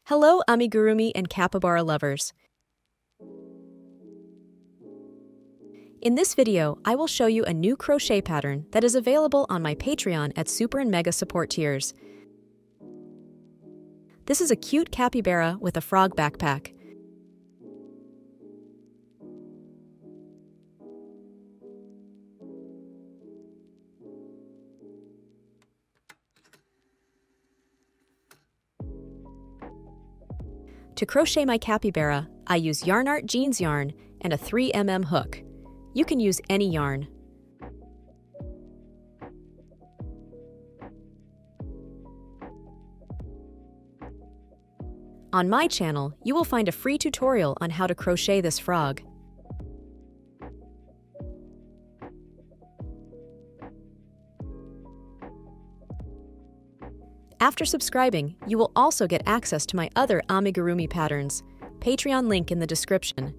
Hello, amigurumi and capybara lovers. In this video, I will show you a new crochet pattern that is available on my Patreon at Super and Mega support tiers. This is a cute capybara with a frog backpack. To crochet my capybara, I use Yarn Art jeans yarn and a 3mm hook. You can use any yarn. On my channel, you will find a free tutorial on how to crochet this frog. After subscribing, you will also get access to my other amigurumi patterns. Patreon link in the description.